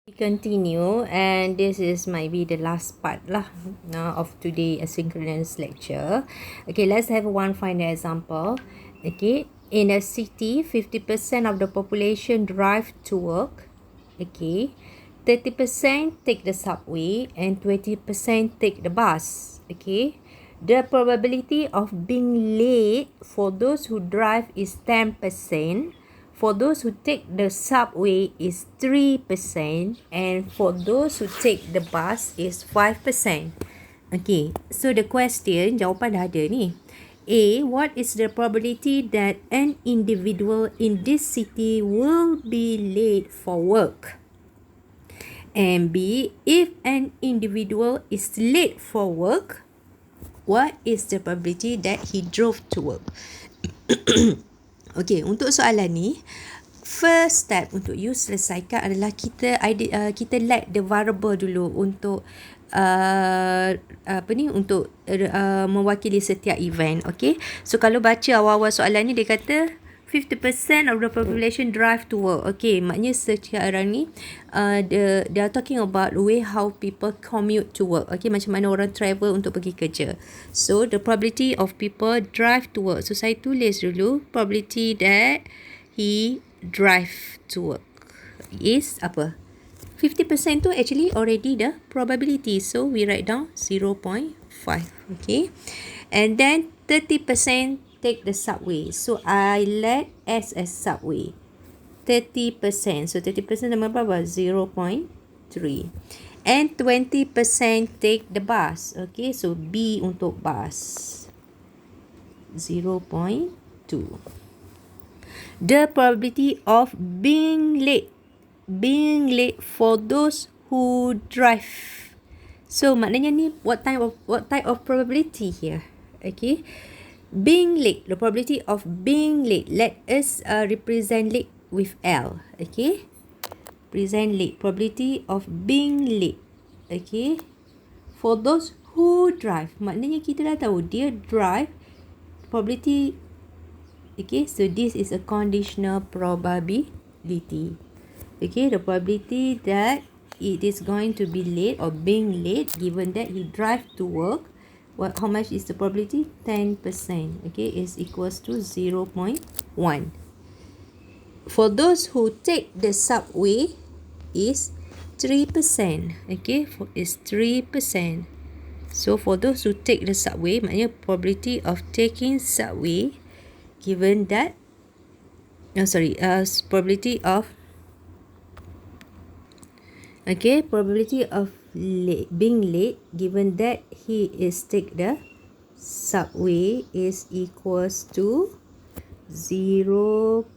We continue, and this is might be the last part lah of today asynchronous lecture. Okay, let's have one final example. Okay, in a city, 50% of the population drive to work. Okay, 30% take the subway and 20% take the bus. Okay, the probability of being late for those who drive is 10%. For those who take the subway is 3%, and for those who take the bus is 5%. Okay, so the question, jawapan dah ada ni. A, what is the probability that an individual in this city will be late for work? And B, if an individual is late for work, what is the probability that he drove to work? Okay, untuk soalan ni, first step untuk you selesaikan adalah kita let the variable dulu untuk mewakili setiap event. Okay, so kalau baca awal-awal soalan ni, dia kata 50% of the population drive to work. Okay, maknanya sekarang ni they are talking about the way how people commute to work. Okay, macam mana orang travel untuk pergi kerja. So the probability of people drive to work. So saya tulis dulu probability that he drive to work is apa? 50% tu actually already the probability. So we write down 0.5. Okay, and then 30% take the subway. So I let S as subway. 30%. So 30% nama berapa? 0.3. And 20% take the bus. Okay, so B untuk bus. 0.2. The probability of being late for those who drive. So maknanya ni what type of probability here? Okay, being late, the probability of being late, let us represent late with L. Okay, present late, probability of being late. Okay, for those who drive, maknanya kita dah tahu dia drive, probability. Okay, so this is a conditional probability. Okay, the probability that it is going to be late or being late given that he drive to work. How much is the probability? 10%. Okay, is equals to 0.1. For those who take the subway is 3%. Okay, is 3%. So for those who take the subway, maknanya probability of taking subway given that probability of probability of being late given that he is take the subway is equals to 0.03.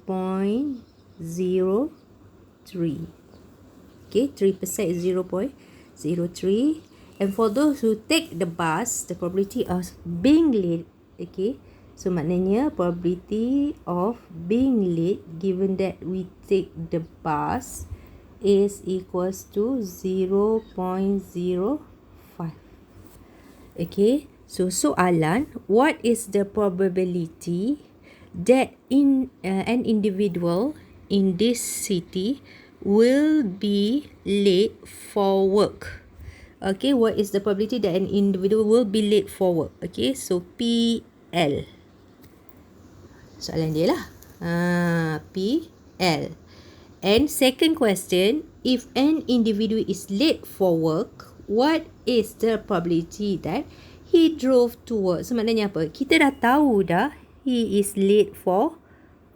Okay, 3% is 0.03. And for those who take the bus, the probability of being late, okay, so maknanya probability of being late given that we take the bus is equals to 0.05. Okay, so soalan, what is the probability that an individual in this city will be late for work? Okay, what is the probability that an individual will be late for work? Okay, so PL. Soalan dia lah. PL. And second question, if an individual is late for work, what is the probability that he drove to work? So maknanya apa? Kita dah tahu dah he is late for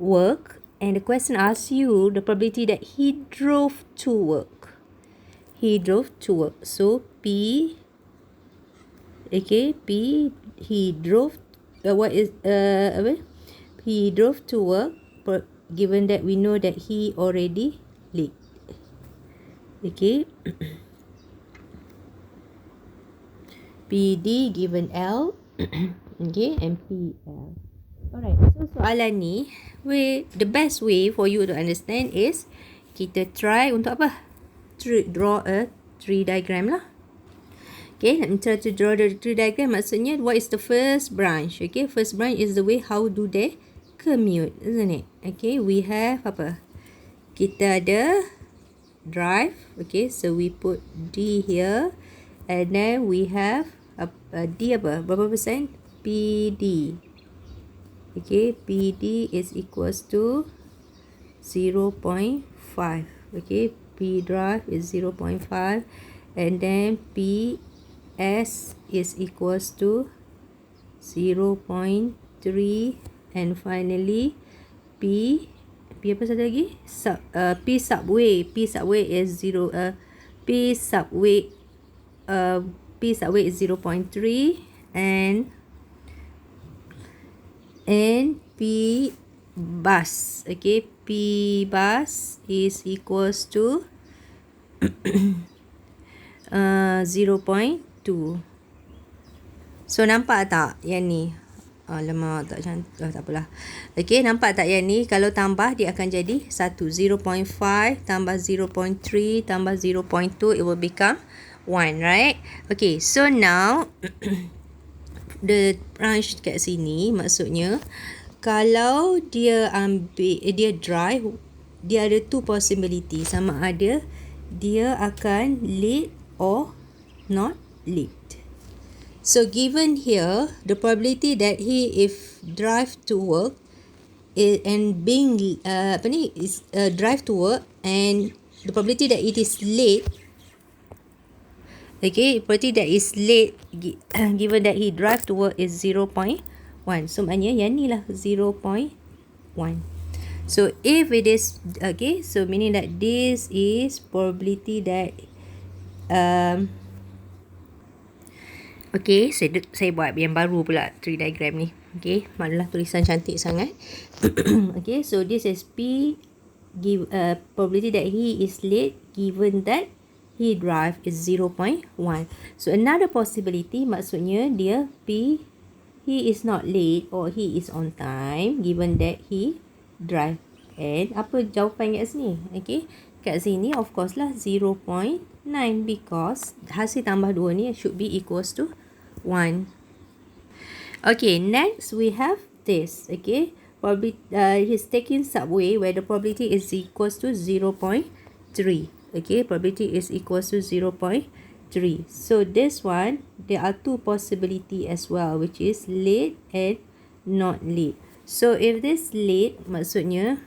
work, and the question asks you the probability that he drove to work. He drove to work. So P, okay, P, he drove, he drove to work given that we know that he already late. Okay. PD given L. Okay, and PL. Alright, so soalan ni, the best way for you to understand is kita try untuk apa? Draw a tree diagram lah. Okay, let me try to draw the tree diagram. Maksudnya, what is the first branch? Okay, first branch is the way how do they commute, isn't it? Okay, we have apa? Kita ada drive. Okay, so we put D here, and then we have a D apa? Berapa persen? PD. Okay, PD is equals to 0.5. Okay, P drive is 0.5, and then PS is equals to 0.3, and finally P apa satu lagi? P subway. P subway is 0. P subway is 0.3, and P bus. Okay, P bus is equals to 0.2. So nampak tak yang ni? Alamak, tak cantik. Tak apalah. Okay, nampak tak yang ni? Kalau tambah, dia akan jadi 1. 0.5 tambah 0.3 tambah 0.2, it will become 1, right? Okay, so now, the branch kat sini, maksudnya, kalau dia dia drive, dia ada 2 possibility. Sama ada, dia akan late or not late. So given here, the probability that he if drive to work and being is drive to work, and the probability that it is late. Okay, probability that is late given that he drive to work is 0.1. So maknanya yang ni lah 0.1. So if it is okay, so meaning that this is probability that okay, saya buat yang baru pula tree diagram ni. Okay, maklumlah tulisan cantik sangat. Okay, so this is P probability that he is late given that he drive is 0.1. So another possibility, maksudnya dia P, he is not late or he is on time given that he drive. And apa jawapan kat sini? Okay, kat sini of course lah 0.9, because hasil tambah 2 ni should be equals to 1. Okay, next we have this. Okay, probably he's taking subway where the probability is equals to 0.3. Okay, probability is equals to 0.3. So this one, there are 2 possibility as well, which is late and not late. So if this late, maksudnya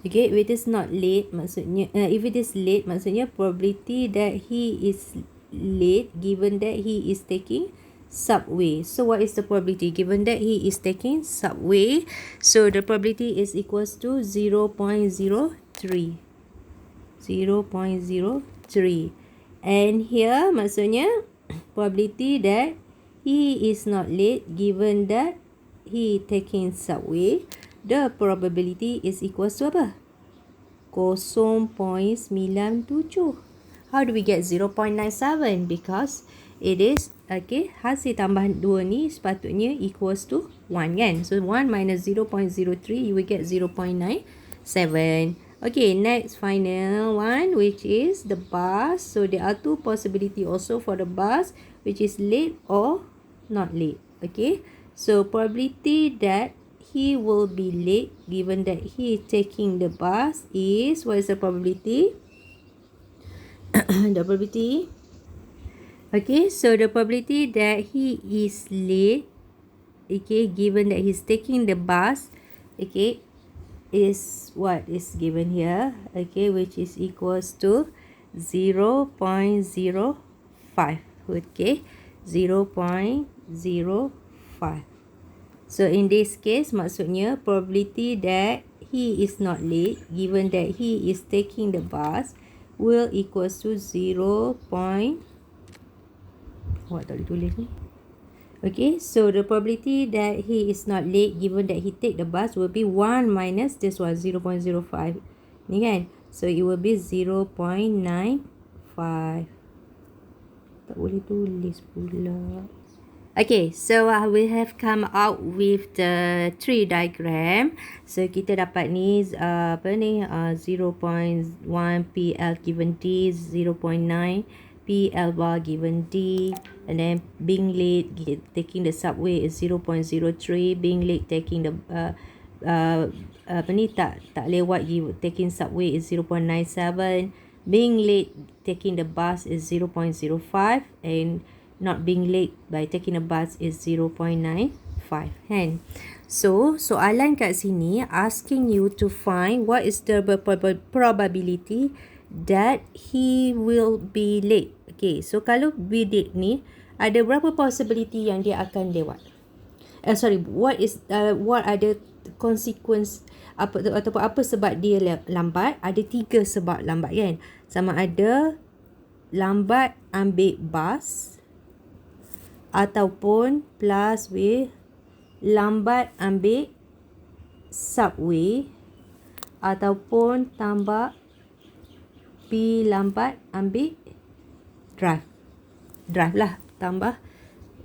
okay, if it is not late, maksudnya if it is late, maksudnya probability that he is late given that he is taking subway. So what is the probability given that he is taking subway? So the probability is equals to 0.03. 0.03. And here maksudnya probability that he is not late given that he taking subway, the probability is equals to apa? 0.97. How do we get 0.97? Because it is, okay, hasil tambah 2 ni sepatutnya equals to 1 kan? So 1 minus 0.03, you will get 0.97. Okay, next final one, which is the bus. So there are 2 possibility also for the bus, which is late or not late. Okay, so probability that he will be late given that he is taking the bus is, what is the probability? The probability, okay, so the probability that he is late, okay, given that he's taking the bus, okay, is what is given here, okay, which is equals to 0.05. Okay, 0.05. So in this case, maksudnya probability that he is not late given that he is taking the bus will equals to 0. What tak boleh tulis ni? Okay, so the probability that he is not late given that he take the bus will be 1 minus this one, 0.05. Ni kan? So it will be 0.95. Tak boleh tulis pula. Okay, so we have come out with the tree diagram. So kita dapat ni 0.1 PL given D, 0.9 PL bar given D, and then being late taking the subway is 0.03, being late taking the tak lewat taking subway is 0.97, being late taking the bus is 0.05, and not being late by taking a bus is 0.95, kan? So soalan kat sini asking you to find what is the probability that he will be late. Okay, so kalau be late ni, ada berapa possibility yang dia akan lewat? What are the consequence ataupun apa sebab dia lambat? Ada 3 sebab lambat, kan? Sama ada lambat ambil bus ataupun plus with lambat ambil subway ataupun tambah P lambat ambil drive lah, tambah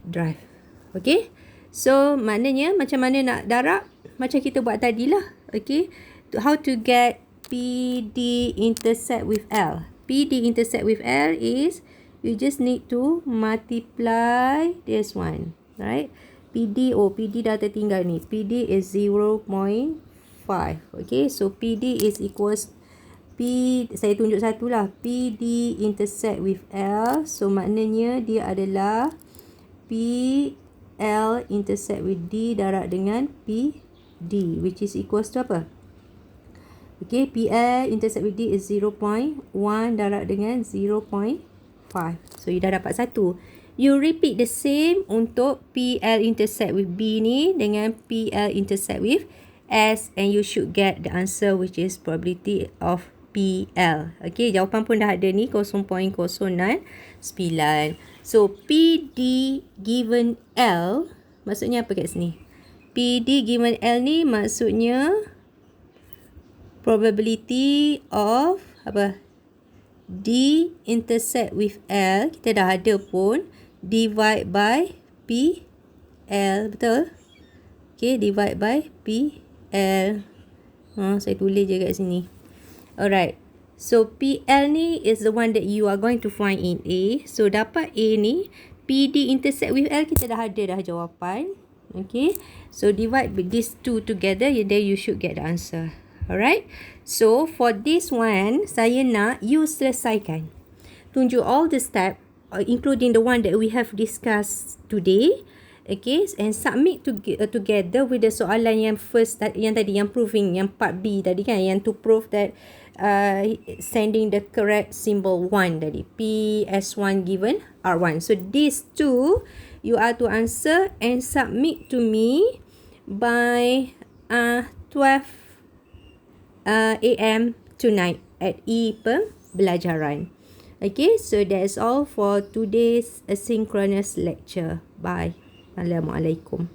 drive. Okay, so maknanya macam mana nak darab? Macam kita buat tadi lah. Okay, how to get PD intersect with L? PD intersect with L is you just need to multiply this one, right? PD dah tertinggal ni. PD is 0.5. Okay, so PD is equals saya tunjuk satu lah, PD intersect with L. So maknanya dia adalah PL intersect with D darab dengan PD, which is equals to apa? Okay, PL intersect with D is 0.1 darab dengan 0.5. So you dah dapat satu. You repeat the same untuk PL intersect with B ni dengan PL intersect with S, and you should get the answer, which is probability of PL. Okay, jawapan pun dah ada ni, 0.009. So PD given L maksudnya apa kat sini? PD given L ni maksudnya probability of apa? D intersect with L, kita dah ada pun, divide by PL, betul? Okay, divide by PL. Saya tulis je kat sini. Alright, so PL ni is the one that you are going to find in A. So dapat A ni, PD intersect with L, kita dah ada dah jawapan. Okay, so divide these two together, then you should get the answer. Alright, so for this one, saya nak you selesaikan. Tunjuk all the step, including the one that we have discussed today. Okay, and submit together with the soalan yang first, yang tadi, yang proving, yang part B tadi kan, yang to prove that sending the correct symbol 1 tadi, PS1 given R1. So these two you are to answer and submit to me by 12 AM tonight at e-pembelajaran. Okay, so that's all for today's asynchronous lecture. Bye. Assalamualaikum.